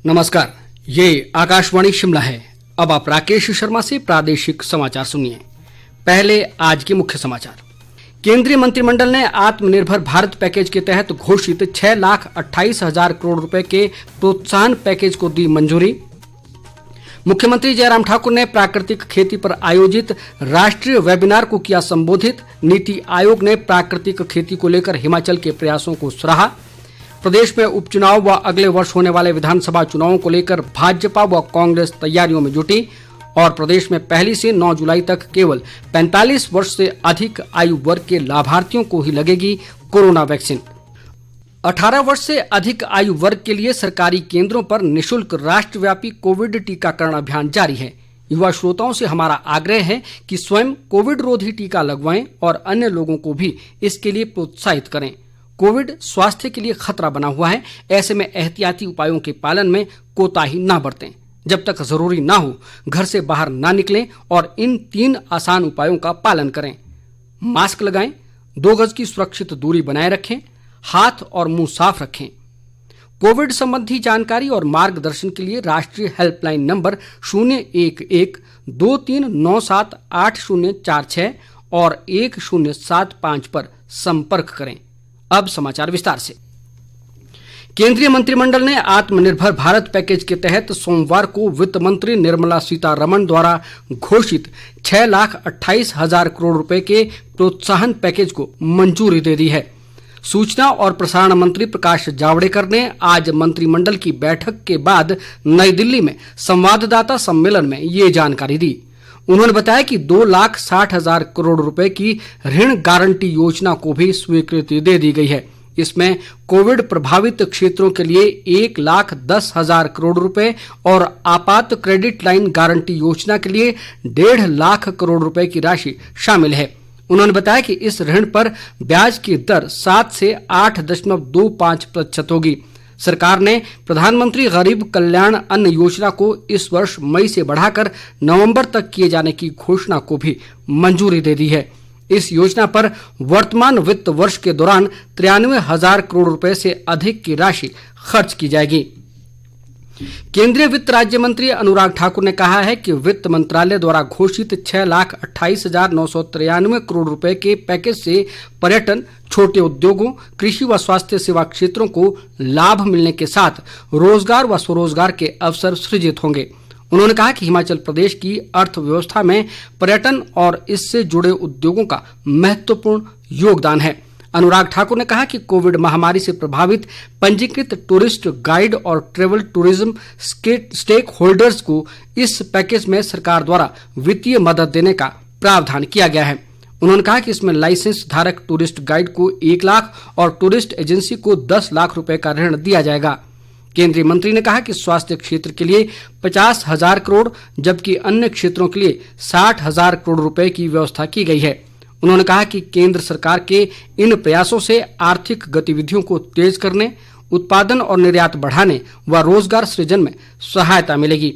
नमस्कार, ये आकाशवाणी शिमला है। अब आप राकेश शर्मा से प्रादेशिक समाचार सुनिए। पहले आज के मुख्य समाचार। केंद्रीय मंत्रिमंडल ने आत्मनिर्भर भारत पैकेज के तहत घोषित 6,28,000 करोड़ रुपए के प्रोत्साहन पैकेज को दी मंजूरी। मुख्यमंत्री जयराम ठाकुर ने प्राकृतिक खेती पर आयोजित राष्ट्रीय वेबिनार को किया संबोधित। नीति आयोग ने प्राकृतिक खेती को लेकर हिमाचल के प्रयासों को सराहा। प्रदेश में उपचुनाव व अगले वर्ष होने वाले विधानसभा चुनावों को लेकर भाजपा व कांग्रेस तैयारियों में जुटी। और प्रदेश में पहली से 9 जुलाई तक केवल 45 वर्ष से अधिक आयु वर्ग के लाभार्थियों को ही लगेगी कोरोना वैक्सीन। 18 वर्ष से अधिक आयु वर्ग के लिए सरकारी केंद्रों पर निशुल्क राष्ट्रव्यापी कोविड टीकाकरण अभियान जारी है। युवा श्रोताओं से हमारा आग्रह है कि स्वयं कोविड रोधी टीका लगवाएं और अन्य लोगों को भी इसके लिए प्रोत्साहित करें। कोविड स्वास्थ्य के लिए खतरा बना हुआ है, ऐसे में एहतियाती उपायों के पालन में कोताही ना बरतें। जब तक जरूरी ना हो घर से बाहर ना निकलें और इन 3 आसान उपायों का पालन करें। मास्क लगाएं, 2 गज की सुरक्षित दूरी बनाए रखें, हाथ और मुंह साफ रखें। कोविड संबंधी जानकारी और मार्गदर्शन के लिए राष्ट्रीय हेल्पलाइन नंबर 011-2397-8046 और 1075 पर संपर्क करें। अब समाचार विस्तार से। केंद्रीय मंत्रिमंडल ने आत्मनिर्भर भारत पैकेज के तहत सोमवार को वित्त मंत्री निर्मला सीतारमण द्वारा घोषित 6,28,000 करोड़ रुपए के प्रोत्साहन पैकेज को मंजूरी दे दी है। सूचना और प्रसारण मंत्री प्रकाश जावड़ेकर ने आज मंत्रिमंडल की बैठक के बाद नई दिल्ली में संवाददाता सम्मेलन में ये जानकारी दी। उन्होंने बताया कि 2,60,000 करोड़ रुपए की ऋण गारंटी योजना को भी स्वीकृति दे दी गई है। इसमें कोविड प्रभावित क्षेत्रों के लिए 1,10,000 करोड़ रुपए और आपात क्रेडिट लाइन गारंटी योजना के लिए 1.5 लाख करोड़ रुपए की राशि शामिल है। उन्होंने बताया कि इस ऋण पर ब्याज की दर 7 से 8.25% होगी। सरकार ने प्रधानमंत्री गरीब कल्याण अन्न योजना को इस वर्ष मई से बढ़ाकर नवंबर तक किए जाने की घोषणा को भी मंजूरी दे दी है। इस योजना पर वर्तमान वित्त वर्ष के दौरान 93,000 करोड़ रुपए से अधिक की राशि खर्च की जाएगी। केंद्रीय वित्त राज्य मंत्री अनुराग ठाकुर ने कहा है कि वित्त मंत्रालय द्वारा घोषित 6,28,993 करोड़ रुपए के पैकेज से पर्यटन, छोटे उद्योगों, कृषि व स्वास्थ्य सेवा क्षेत्रों को लाभ मिलने के साथ रोजगार व स्वरोजगार के अवसर सृजित होंगे। उन्होंने कहा कि हिमाचल प्रदेश की अर्थव्यवस्था में पर्यटन और इससे जुड़े उद्योगों का महत्वपूर्ण योगदान है। अनुराग ठाकुर ने कहा कि कोविड महामारी से प्रभावित पंजीकृत टूरिस्ट गाइड और ट्रेवल टूरिज्म स्टेक होल्डर्स को इस पैकेज में सरकार द्वारा वित्तीय मदद देने का प्रावधान किया गया है। उन्होंने कहा कि इसमें लाइसेंस धारक टूरिस्ट गाइड को 1 लाख और टूरिस्ट एजेंसी को 10 लाख रुपए का ऋण दिया जाएगा। केंद्रीय मंत्री ने कहा कि स्वास्थ्य क्षेत्र के लिए 50,000 करोड़ जबकि अन्य क्षेत्रों के लिए 60,000 करोड़ रुपए की व्यवस्था की गई है। उन्होंने कहा कि केंद्र सरकार के इन प्रयासों से आर्थिक गतिविधियों को तेज करने, उत्पादन और निर्यात बढ़ाने व रोजगार सृजन में सहायता मिलेगी।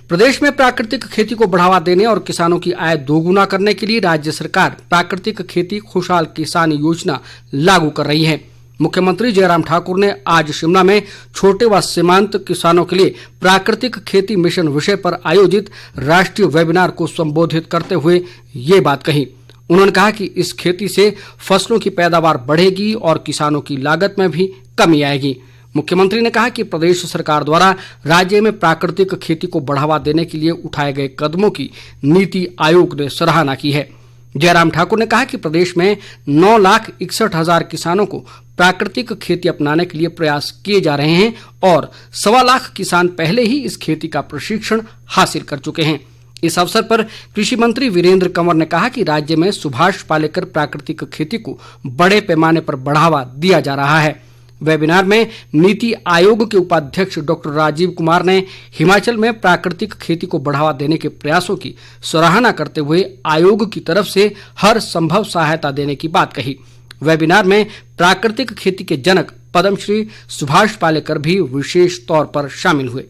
प्रदेश में प्राकृतिक खेती को बढ़ावा देने और किसानों की आय दोगुना करने के लिए राज्य सरकार प्राकृतिक खेती खुशहाल किसान योजना लागू कर रही है। मुख्यमंत्री जयराम ठाकुर ने आज शिमला में छोटे व सीमांत किसानों के लिए प्राकृतिक खेती मिशन विषय पर आयोजित राष्ट्रीय वेबिनार को संबोधित करते हुए ये बात कही। उन्होंने कहा कि इस खेती से फसलों की पैदावार बढ़ेगी और किसानों की लागत में भी कमी आएगी। मुख्यमंत्री ने कहा कि प्रदेश सरकार द्वारा राज्य में प्राकृतिक खेती को बढ़ावा देने के लिए उठाए गए कदमों की नीति आयोग ने सराहना की है। जयराम ठाकुर ने कहा कि प्रदेश में 9,61,000 किसानों को प्राकृतिक खेती अपनाने के लिए प्रयास किए जा रहे हैं और 1.25 लाख किसान पहले ही इस खेती का प्रशिक्षण हासिल कर चुके हैं। इस अवसर पर कृषि मंत्री वीरेंद्र कंवर ने कहा कि राज्य में सुभाष पालेकर प्राकृतिक खेती को बड़े पैमाने पर बढ़ावा दिया जा रहा है। वेबिनार में नीति आयोग के उपाध्यक्ष डॉक्टर राजीव कुमार ने हिमाचल में प्राकृतिक खेती को बढ़ावा देने के प्रयासों की सराहना करते हुए आयोग की तरफ से हर संभव सहायता देने की बात कही। वेबिनार में प्राकृतिक खेती के जनक पद्मश्री सुभाष पालेकर भी विशेष तौर पर शामिल हुए।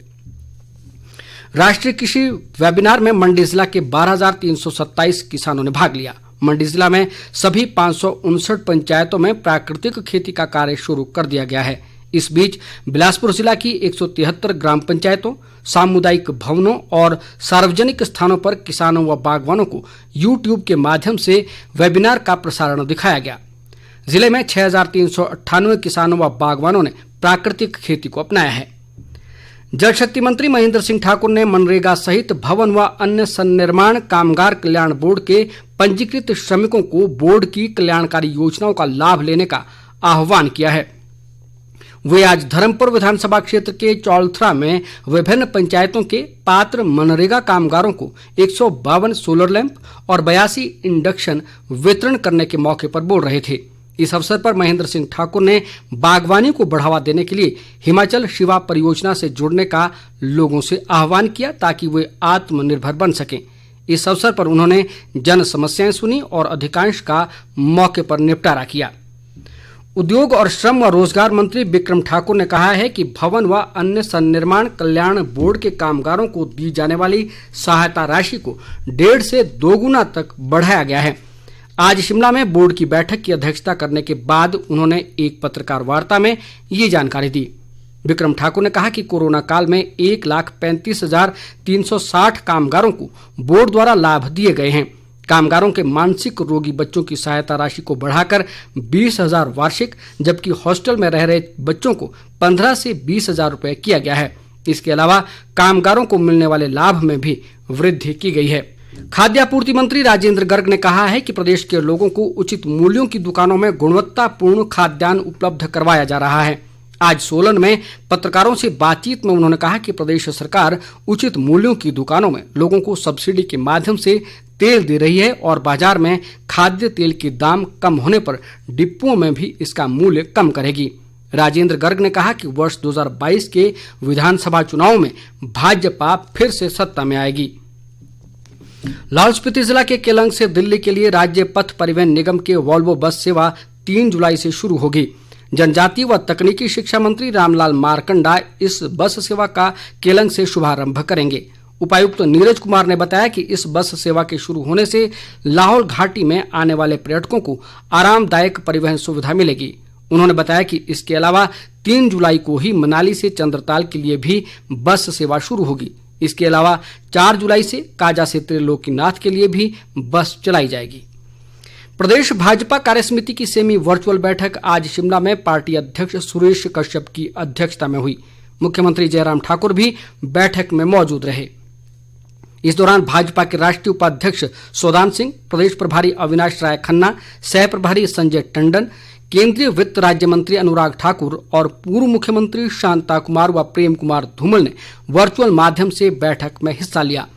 राष्ट्रीय कृषि वेबिनार में मंडी जिला के 12,327 किसानों ने भाग लिया। मंडी जिला में सभी 559 पंचायतों में प्राकृतिक खेती का कार्य शुरू कर दिया गया है। इस बीच बिलासपुर जिला की 173 ग्राम पंचायतों, सामुदायिक भवनों और सार्वजनिक स्थानों पर किसानों व बागवानों को यूट्यूब के माध्यम से वेबिनार का प्रसारण दिखाया गया। जिले में 6,398 किसानों व बागवानों ने प्राकृतिक खेती को अपनाया है। जल शक्ति मंत्री महेंद्र सिंह ठाकुर ने मनरेगा सहित भवन व अन्य सन्निर्माण कामगार कल्याण बोर्ड के पंजीकृत श्रमिकों को बोर्ड की कल्याणकारी योजनाओं का लाभ लेने का आह्वान किया है। वे आज धर्मपुर विधानसभा क्षेत्र के चौलथरा में विभिन्न पंचायतों के पात्र मनरेगा कामगारों को 152 सोलर लैंप और 82 इंडक्शन वितरण करने के मौके पर बोल रहे थे। इस अवसर पर महेंद्र सिंह ठाकुर ने बागवानी को बढ़ावा देने के लिए हिमाचल शिवा परियोजना से जुड़ने का लोगों से आह्वान किया ताकि वे आत्मनिर्भर बन सकें। इस अवसर पर उन्होंने जन समस्याएं सुनी और अधिकांश का मौके पर निपटारा किया। उद्योग और श्रम व रोजगार मंत्री बिक्रम ठाकुर ने कहा है कि भवन व अन्य सन्निर्माण कल्याण बोर्ड के कामगारों को दी जाने वाली सहायता राशि को 1.5 से 2 गुना तक बढ़ाया गया है। आज शिमला में बोर्ड की बैठक की अध्यक्षता करने के बाद उन्होंने एक पत्रकार वार्ता में ये जानकारी दी। बिक्रम ठाकुर ने कहा कि कोरोना काल में 1,35,360 कामगारों को बोर्ड द्वारा लाभ दिए गए हैं। कामगारों के मानसिक रोगी बच्चों की सहायता राशि को बढ़ाकर 20,000 वार्षिक, जबकि हॉस्टल में रह रहे बच्चों को 15 से 20,000 रुपये किया गया है। इसके अलावा कामगारों को मिलने वाले लाभ में भी वृद्धि की गई है। खाद्य आपूर्ति मंत्री राजेंद्र गर्ग ने कहा है कि प्रदेश के लोगों को उचित मूल्यों की दुकानों में गुणवत्तापूर्ण खाद्यान्न उपलब्ध करवाया जा रहा है। आज सोलन में पत्रकारों से बातचीत में उन्होंने कहा कि प्रदेश सरकार उचित मूल्यों की दुकानों में लोगों को सब्सिडी के माध्यम से तेल दे रही है और बाजार में खाद्य तेल के दाम कम होने पर डिपुओं में भी इसका मूल्य कम करेगी। राजेंद्र गर्ग ने कहा कि वर्ष 2022 के विधानसभा चुनाव में भाजपा फिर से सत्ता में आएगी। लाहौल स्पीति जिला के केलंग से दिल्ली के लिए राज्य पथ परिवहन निगम के वॉल्वो बस सेवा 3 जुलाई से शुरू होगी। जनजातीय व तकनीकी शिक्षा मंत्री रामलाल मारकंडा इस बस सेवा का केलंग से शुभारंभ करेंगे। उपायुक्त नीरज कुमार ने बताया कि इस बस सेवा के शुरू होने से लाहौल घाटी में आने वाले पर्यटकों को आरामदायक परिवहन सुविधा मिलेगी। उन्होंने बताया कि इसके अलावा 3 जुलाई को ही मनाली से चंद्रताल के लिए भी बस सेवा शुरू होगी। इसके अलावा 4 जुलाई से काजा से त्रिलोकीनाथ के लिए भी बस चलाई जाएगी। प्रदेश भाजपा कार्यसमिति की सेमी वर्चुअल बैठक आज शिमला में पार्टी अध्यक्ष सुरेश कश्यप की अध्यक्षता में हुई। मुख्यमंत्री जयराम ठाकुर भी बैठक में मौजूद रहे। इस दौरान भाजपा के राष्ट्रीय उपाध्यक्ष सोदान सिंह, प्रदेश प्रभारी अविनाश राय खन्ना, सह प्रभारी संजय टंडन, केंद्रीय वित्त राज्य मंत्री अनुराग ठाकुर और पूर्व मुख्यमंत्री शांता कुमार व प्रेम कुमार धूमल ने वर्चुअल माध्यम से बैठक में हिस्सा लिया।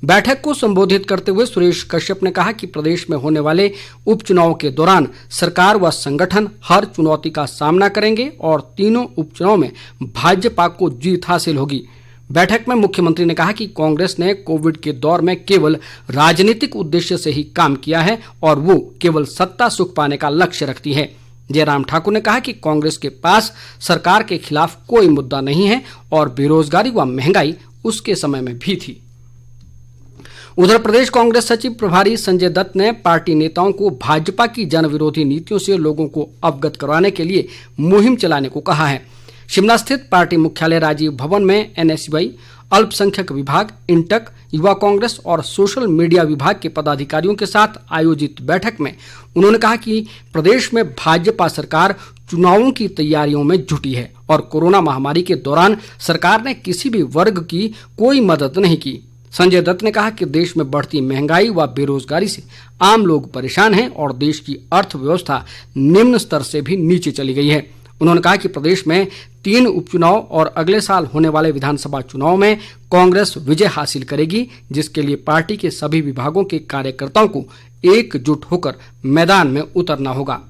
बैठक को संबोधित करते हुए सुरेश कश्यप ने कहा कि प्रदेश में होने वाले उपचुनाव के दौरान सरकार व संगठन हर चुनौती का सामना करेंगे और तीनों उपचुनाव में भाजपा को जीत हासिल होगी। बैठक में मुख्यमंत्री ने कहा कि कांग्रेस ने कोविड के दौर में केवल राजनीतिक उद्देश्य से ही काम किया है और वो केवल सत्ता सुख पाने का लक्ष्य रखती है। जयराम ठाकुर ने कहा कि कांग्रेस के पास सरकार के खिलाफ कोई मुद्दा नहीं है और बेरोजगारी व महंगाई उसके समय में भी थी। उधर प्रदेश कांग्रेस सचिव प्रभारी संजय दत्त ने पार्टी नेताओं को भाजपा की जनविरोधी नीतियों से लोगों को अवगत करवाने के लिए मुहिम चलाने को कहा है। शिमला स्थित पार्टी मुख्यालय राजीव भवन में NSUI, अल्पसंख्यक विभाग, इंटक, युवा कांग्रेस और सोशल मीडिया विभाग के पदाधिकारियों के साथ आयोजित बैठक में उन्होंने कहा कि प्रदेश में भाजपा सरकार चुनावों की तैयारियों में जुटी है और कोरोना महामारी के दौरान सरकार ने किसी भी वर्ग की कोई मदद नहीं की। संजय दत्त ने कहा कि देश में बढ़ती महंगाई व बेरोजगारी से आम लोग परेशान हैं और देश की अर्थव्यवस्था निम्न स्तर से भी नीचे चली गई है। उन्होंने कहा कि प्रदेश में 3 उपचुनाव और अगले साल होने वाले विधानसभा चुनाव में कांग्रेस विजय हासिल करेगी, जिसके लिए पार्टी के सभी विभागों के कार्यकर्ताओं को एकजुट होकर मैदान में उतरना होगा।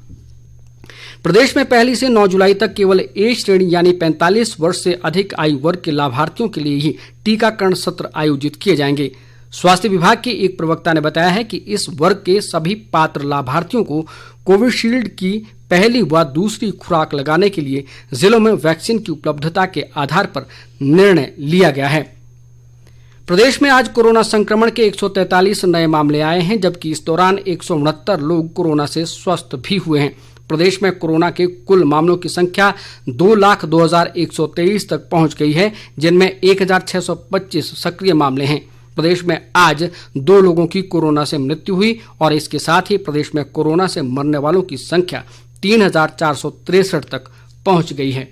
प्रदेश में 1 से 9 जुलाई तक केवल ए श्रेणी यानी 45 वर्ष से अधिक आयु वर्ग के लाभार्थियों के लिए ही टीकाकरण सत्र आयोजित किए जाएंगे। स्वास्थ्य विभाग के एक प्रवक्ता ने बताया है कि इस वर्ग के सभी पात्र लाभार्थियों को कोविशील्ड की पहली व दूसरी खुराक लगाने के लिए जिलों में वैक्सीन की उपलब्धता के आधार पर निर्णय लिया गया है। प्रदेश में आज कोरोना संक्रमण के 143 नए मामले आए हैं, जबकि इस दौरान 169 लोग कोरोना से स्वस्थ भी हुए हैं। प्रदेश में कोरोना के कुल मामलों की संख्या 2,02,123 तक पहुंच गई है, जिनमें 1,625 सक्रिय मामले हैं। प्रदेश में आज 2 लोगों की कोरोना से मृत्यु हुई और इसके साथ ही प्रदेश में कोरोना से मरने वालों की संख्या 3,463 तक पहुंच गई है।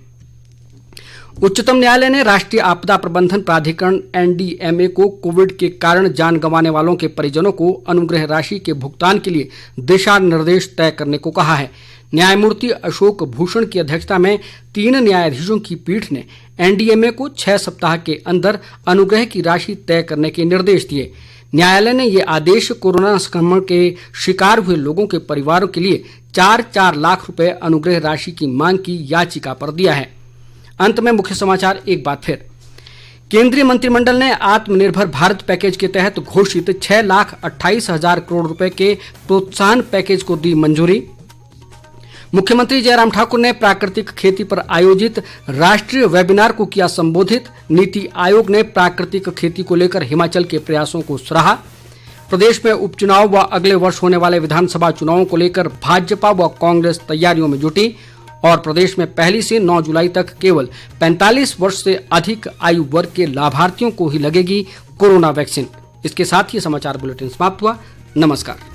उच्चतम न्यायालय ने राष्ट्रीय आपदा प्रबंधन प्राधिकरण NDMA को कोविड के कारण जान गंवाने वालों के परिजनों को अनुग्रह राशि के भुगतान के लिए दिशा निर्देश तय करने को कहा है। न्यायमूर्ति अशोक भूषण की अध्यक्षता में 3 न्यायाधीशों की पीठ ने NDMA को 6 सप्ताह के अंदर अनुग्रह की राशि तय करने के निर्देश दिए। न्यायालय ने ये आदेश कोरोना संक्रमण के शिकार हुए लोगों के परिवारों के लिए 4-4 लाख रुपए अनुग्रह राशि की मांग की याचिका पर दिया है। अंत में मुख्य समाचार एक बार फिर। केंद्रीय मंत्रिमंडल ने आत्मनिर्भर भारत पैकेज के तहत घोषित 6,28,000 करोड़ रुपए के प्रोत्साहन पैकेज को दी मंजूरी। मुख्यमंत्री जयराम ठाकुर ने प्राकृतिक खेती पर आयोजित राष्ट्रीय वेबिनार को किया संबोधित। नीति आयोग ने प्राकृतिक खेती को लेकर हिमाचल के प्रयासों को सराहा। प्रदेश में उपचुनाव व अगले वर्ष होने वाले विधानसभा चुनावों को लेकर भाजपा व कांग्रेस तैयारियों में जुटी। और प्रदेश में 1 से 9 जुलाई तक केवल 45 वर्ष से अधिक आयु वर्ग के लाभार्थियों को ही लगेगी कोरोना वैक्सीन। इसके साथ ही समाचार बुलेटिन समाप्त हुआ। नमस्कार।